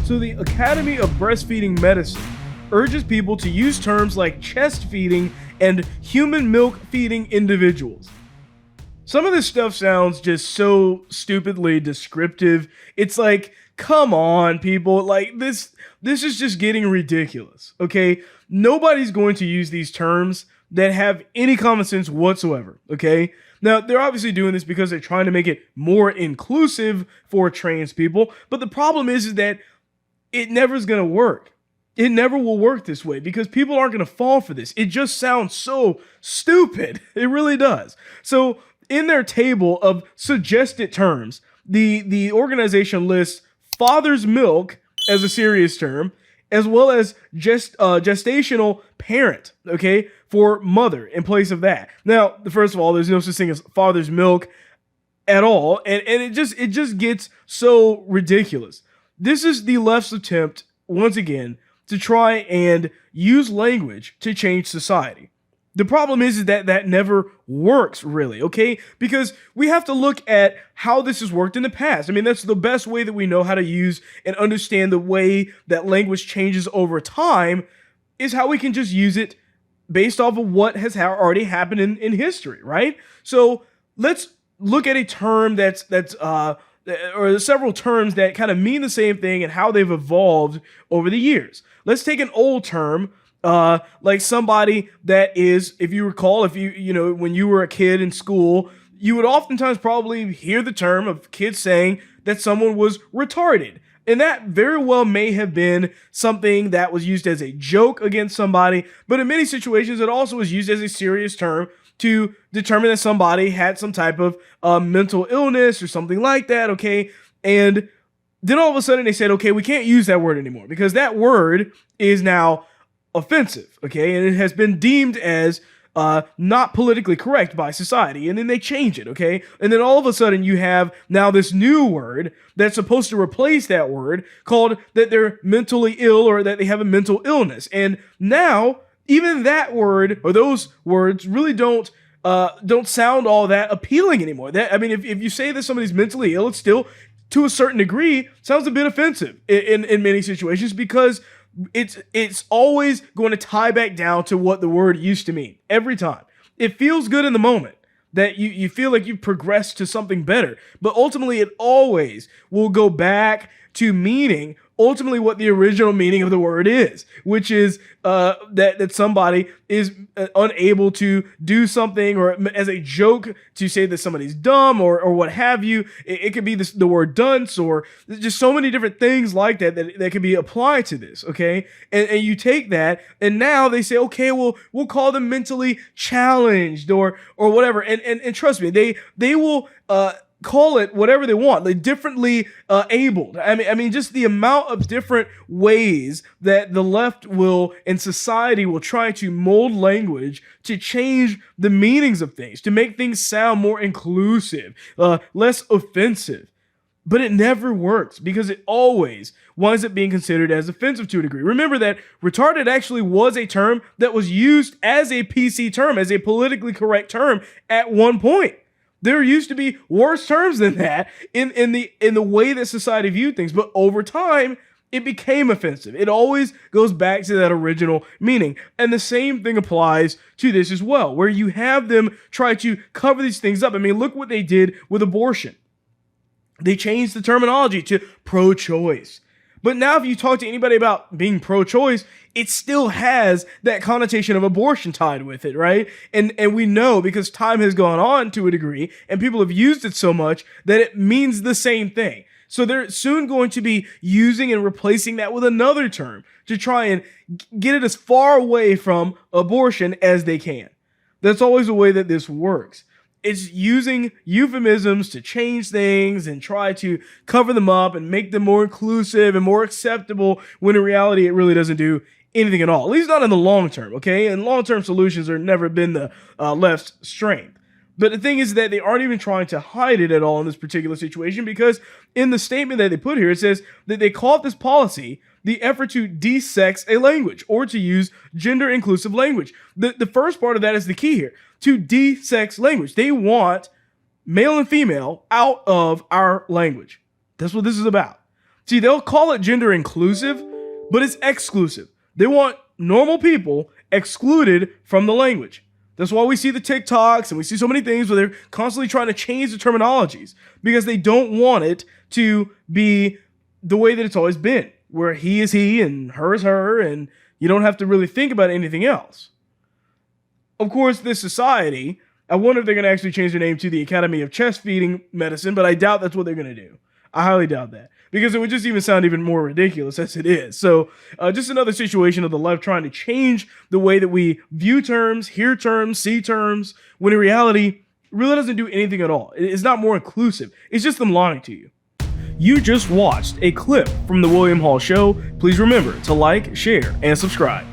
So the Academy of Breastfeeding Medicine urges people to use terms like chest feeding and human milk feeding individuals. Some of this stuff sounds just so stupidly descriptive. It's like, come on, people. Like this is just getting ridiculous. Okay? Nobody's going to use these terms that have any common sense whatsoever. Okay? Now, they're obviously doing this because they're trying to make it more inclusive for trans people, but the problem is that it never is going to work. It never will work this way because people aren't going to fall for this. It just sounds so stupid. It really does. So in their table of suggested terms, the organization lists father's milk as a serious term, as well as gestational parent, okay, for mother in place of that. Now, first of all, there's no such thing as father's milk at all, and it just gets so ridiculous. This is the left's attempt, once again, to try and use language to change society. The problem is that never works, really, okay? Because we have to look at how this has worked in the past. I mean, that's the best way that we know how to use and understand the way that language changes over time is how we can just use it based off of what has already happened in history, right? So let's look at a term or several terms that kind of mean the same thing and how they've evolved over the years. Let's take an old term, like somebody that is, if you recall, when you were a kid in school, you would oftentimes probably hear the term of kids saying that someone was retarded. And that very well may have been something that was used as a joke against somebody, but in many situations, it also was used as a serious term to determine that somebody had some type of mental illness or something like that, okay? And then all of a sudden they said, okay, we can't use that word anymore because that word is now offensive, okay? And it has been deemed as not politically correct by society, and then they change it, okay? And then all of a sudden you have now this new word that's supposed to replace that word called that they're mentally ill or that they have a mental illness. And now even that word or those words really don't sound all that appealing anymore. If you say that somebody's mentally ill, it's still to a certain degree sounds a bit offensive in many situations because it's always going to tie back down to what the word used to mean every time. It feels good in the moment that you feel like you've progressed to something better, but ultimately it always will go back to meaning ultimately what the original meaning of the word is, which is that somebody is unable to do something, or as a joke to say that somebody's dumb or what have you. It could be the word dunce or just so many different things like that can be applied to this, okay? And you take that, and now they say, okay, well, we'll call them mentally challenged or whatever. And trust me, they will call it whatever they want, like differently abled. I mean, just the amount of different ways that the left will and society will try to mold language to change the meanings of things, to make things sound more inclusive, less offensive. But it never works because it always winds up being considered as offensive to a degree. Remember that retarded actually was a term that was used as a PC term, as a politically correct term at one point. There used to be worse terms than that in the way that society viewed things, but over time, it became offensive. It always goes back to that original meaning. And the same thing applies to this as well, where you have them try to cover these things up. I mean, look what they did with abortion. They changed the terminology to pro-choice. But now if you talk to anybody about being pro-choice, it still has that connotation of abortion tied with it, right? And we know because time has gone on to a degree and people have used it so much that it means the same thing. So they're soon going to be using and replacing that with another term to try and get it as far away from abortion as they can. That's always the way that this works. It's using euphemisms to change things and try to cover them up and make them more inclusive and more acceptable when in reality it really doesn't do anything at all. At least not in the long term, okay? And long-term solutions have never been the left's strength. But the thing is that they aren't even trying to hide it at all in this particular situation because in the statement that they put here, it says that they call this policy the effort to de-sex a language or to use gender-inclusive language. The first part of that is the key here, to de-sex language. They want male and female out of our language. That's what this is about. See, they'll call it gender inclusive, but it's exclusive. They want normal people excluded from the language. That's why we see the TikToks and we see so many things where they're constantly trying to change the terminologies because they don't want it to be the way that it's always been, where he is he and her is her, and you don't have to really think about anything else. Of course, this society, I wonder if they're going to actually change their name to the Academy of Chestfeeding Medicine, but I doubt that's what they're going to do. I highly doubt that because it would just even sound even more ridiculous as it is. So just another situation of the left trying to change the way that we view terms, hear terms, see terms, when in reality, it really doesn't do anything at all. It's not more inclusive. It's just them lying to you. You just watched a clip from The William Hall Show. Please remember to like, share, and subscribe.